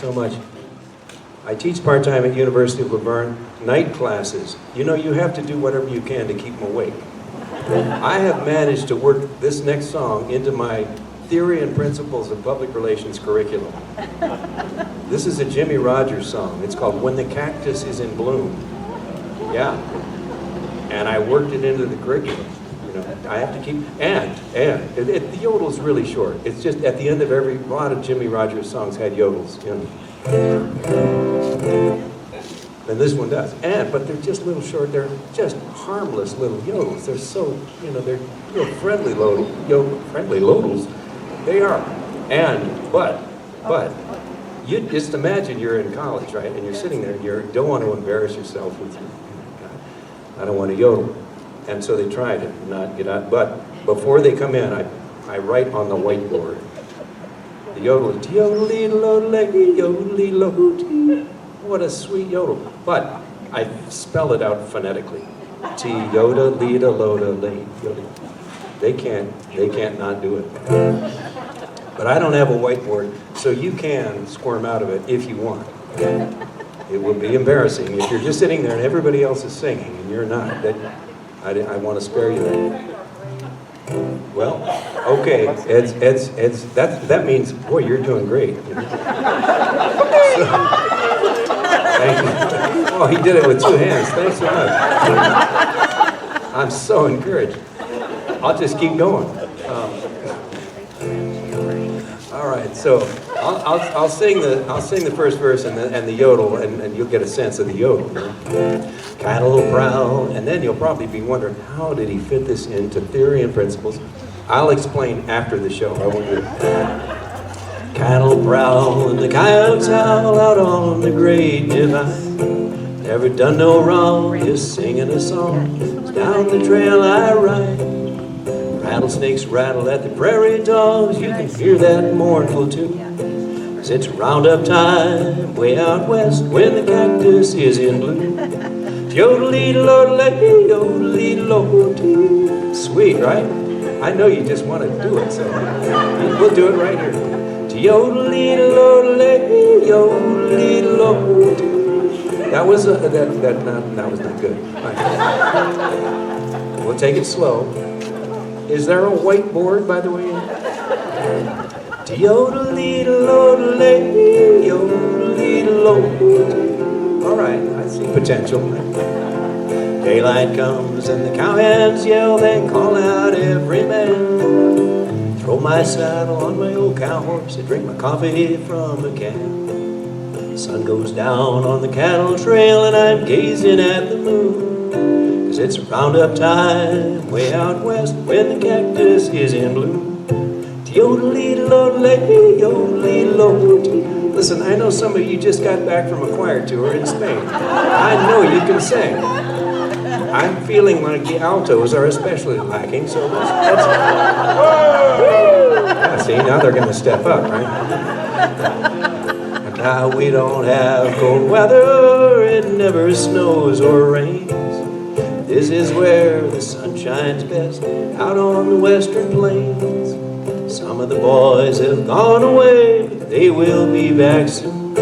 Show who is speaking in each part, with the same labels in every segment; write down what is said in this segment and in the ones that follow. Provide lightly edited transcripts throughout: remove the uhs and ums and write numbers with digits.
Speaker 1: so much. I teach part-time at University of Laverne, night classes. You know, you have to do whatever you can to keep them awake. I have managed to work this next song into my Theory and Principles of Public Relations curriculum. This is a Jimmy Rogers song. It's called When the Cactus is in Bloom. Yeah. And I worked it into the curriculum. You know, I have to keep, the yodel's really short. It's just at the end of a lot of Jimmy Rogers songs had yodels, you know. And this one does. But they're just little short, they're just harmless little yodels. They're so, you know, they're real friendly yodels. They are. But, you just imagine you're in college, right? And you're sitting there and you don't want to embarrass yourself with your, I don't want to yodel. And so they try to not get out. But before they come in, I write on the whiteboard. The yodel is yodel-ee-lo-le-ee-yodel-ee-lo-tee. What a sweet yodel. But I spell it out phonetically. T-yoda-lee-da-lo-da-lee. They can't not do it. But I don't have a whiteboard, so you can squirm out of it if you want. It will be embarrassing if you're just sitting there and everybody else is singing and you're not. I want to spare you that. Well, okay, that means, boy, you're doing great. You know? Thank you. Oh, he did it with two hands. Thanks so much. I'm so encouraged. I'll just keep going. All right, so I'll sing the first verse and the yodel, and you'll get a sense of the yodel. Cattle prowl, and then you'll probably be wondering, how did he fit this into Theory and Principles? I'll explain after the show. I won't do it. Cattle prowl and the coyotes howl out on the great divide. Never done no wrong, just singing a song. Down the trail I ride. Rattlesnakes rattle at the prairie dogs. You can hear that mournful tune. 'Cause it's roundup time way out west when the cactus is in bloom. Yodel-ee-lo-le-ee, yodel-ee-lo-tee. Sweet, right? I know you just want to do it, so we'll do it right here. Yodel-ee-lo-le-ee, yodel-ee-lo-tee. That was not good. Right. We'll take it slow. Is there a whiteboard, by the way? Yodel-ee-lo-le-ee, yodel-ee-lo-tee. All right, I see potential. Daylight comes and the cowhands yell, they call out every man. Throw my saddle on my old cow horse and drink my coffee from a can. The sun goes down on the cattle trail and I'm gazing at the moon. 'Cause it's roundup time way out west when the cactus is in bloom. Yodel-ee-lo-le-ee, yodel-ee-lo-tee. Listen, I know some of you just got back from a choir tour in Spain. I know you can sing. I'm feeling like the altos are especially lacking, so let's yeah, see, now they're going to step up, right? Now we don't have cold weather, it never snows or rains. This is where the sun shines best, out on the western plains. Some of the boys have gone away, but they will be back soon.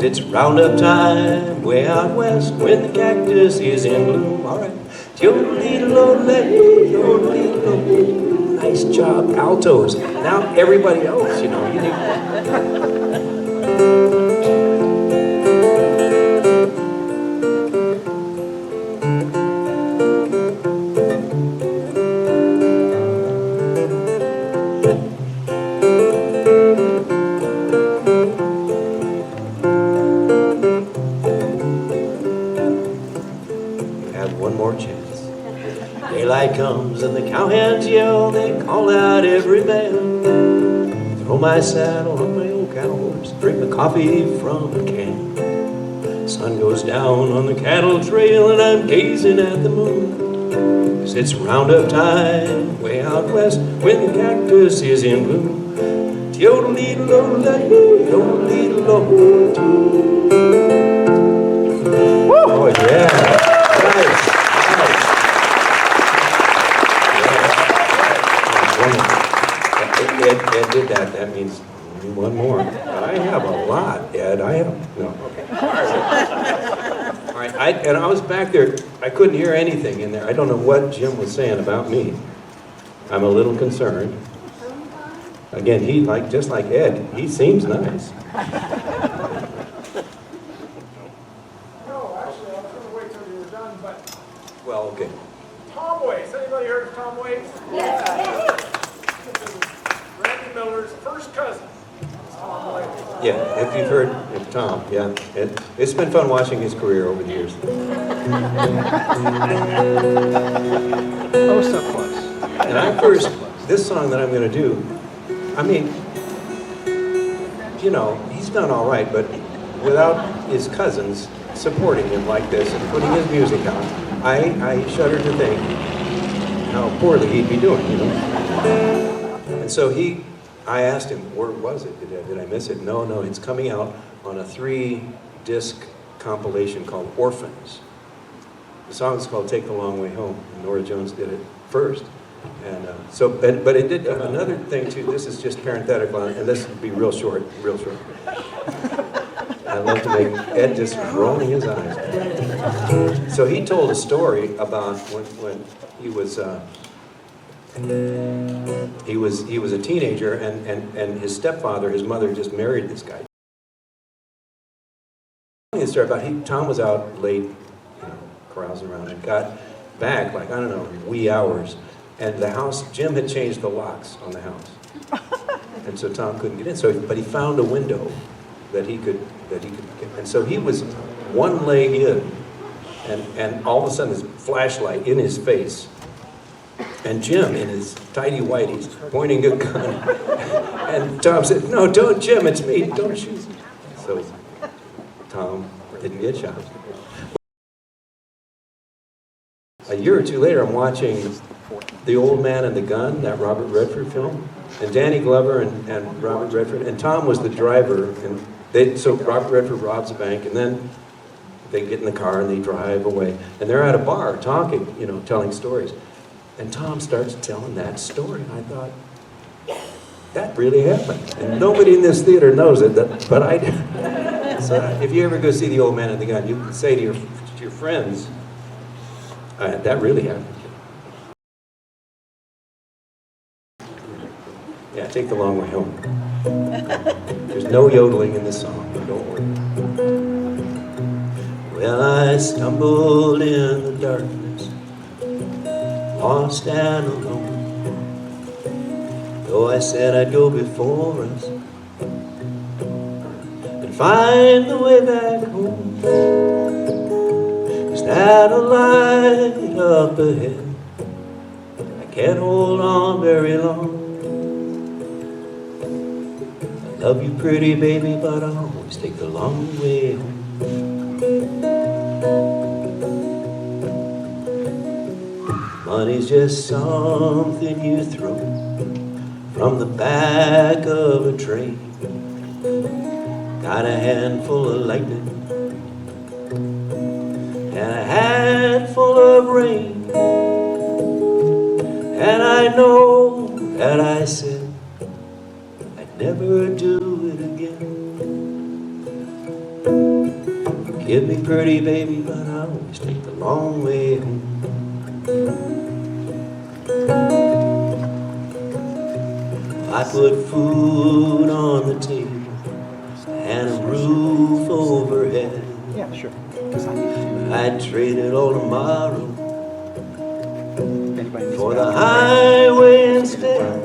Speaker 1: It's roundup time way out west when the cactus is in bloom. All right. Yodel-ee-lo-le-ee, yodel-ee-lo-tee. Nice job, altos. Now everybody else, you know, you need. One more chance. Daylight comes and the cowhands yell, they call out every man. Throw my saddle on my old cow horse, drink my coffee from a can. Sun goes down on the cattle trail and I'm gazing at the moon. 'Cause it's roundup time way out west when the cactus is in bloom. Yodel-ee-lo-le-ee, yodel-ee-lo-tee. Oh yeah. Ed did that. That means One more. I have a lot, Ed. I have, no. Okay. All right, I was back there. I couldn't hear anything in there. I don't know what Jim was saying about me. I'm a little concerned. Again, just like Ed, he seems nice.
Speaker 2: No, actually, I was going to wait till you were done, but
Speaker 1: Well, okay.
Speaker 2: Tom Waits. Anybody heard of Tom Waits? Yeah. Randy Miller's first cousin. Tom Waits.
Speaker 1: Yeah, if you've heard of Tom, yeah. It's been fun watching his career over the years.
Speaker 3: Oh, so close.
Speaker 1: And this song that I'm going to do, I mean, you know, he's done all right, but without his cousins supporting him like this and putting his music out, I shudder to think how poorly he'd be doing, you know. And so I asked him, where was it? Did I miss it? No, it's coming out on a 3-disc compilation called Orphans. The song is called Take the Long Way Home, and Norah Jones did it first. And but it did another thing too. This is just parenthetical, and this will be real short. I love to make Ed just rolling his eyes. So he told a story about when he was a teenager, and his stepfather, his mother, just married this guy. The story about Tom was out late, you know, carousing around, and got back like, I don't know, wee hours. And the house, Jim had changed the locks on the house. And so Tom couldn't get in. But he found a window that he could get. And so he was one leg in, and all of a sudden this flashlight in his face. And Jim in his tidy whities pointing a gun. And Tom said, "No, don't, Jim, it's me, don't shoot." So Tom didn't get shot. A year or two later, I'm watching The Old Man and the Gun, that Robert Redford film, and Danny Glover and Robert Redford, and Tom was the driver, and so Robert Redford robs a bank, and then they get in the car and they drive away, and they're at a bar talking, you know, telling stories, and Tom starts telling that story, and I thought, that really happened, and nobody in this theater knows it, but I did. So if you ever go see The Old Man and the Gun, you can say to your friends, that really happened. Yeah, Take the Long Way Home. There's no yodeling in this song, don't worry. Well, I stumbled in the darkness, lost and alone. Though I said I'd go before us and find the way back home. Is that a light up ahead? I can't hold on very long. Love you, pretty baby, but I always take the long way home. Money's just something you throw from the back of a train. Got a handful of lightning and a handful of rain, and I know that I said never do it again. Forgive me, pretty baby, but I always take the long way home. I put food on the table and a roof overhead.
Speaker 3: Yeah, sure.
Speaker 1: I'd trade it all tomorrow for the highway instead.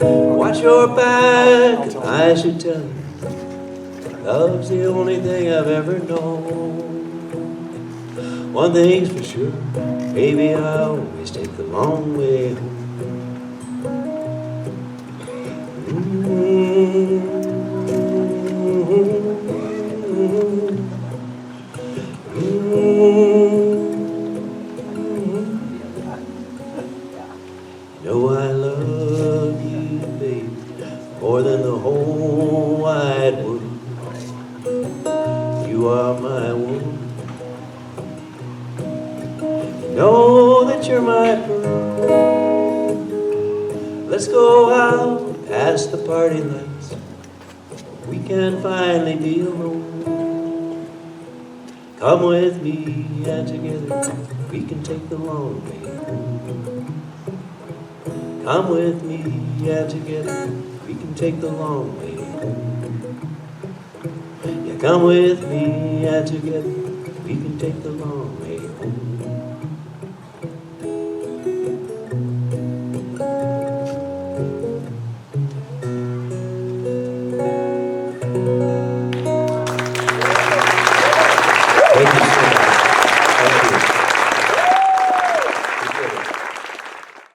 Speaker 1: Watch your back, I should tell you, love's the only thing I've ever known. One thing's for sure, baby, I always take the long way home. You know I love you, baby, more than the whole wide world. You are my woman. You know that you're my pearl. Let's go out past the party lights. We can finally be alone. Come with me and together we can take the long way home. Come with me and together we can take the long way home. Yeah, come with me and together we can take the long way home.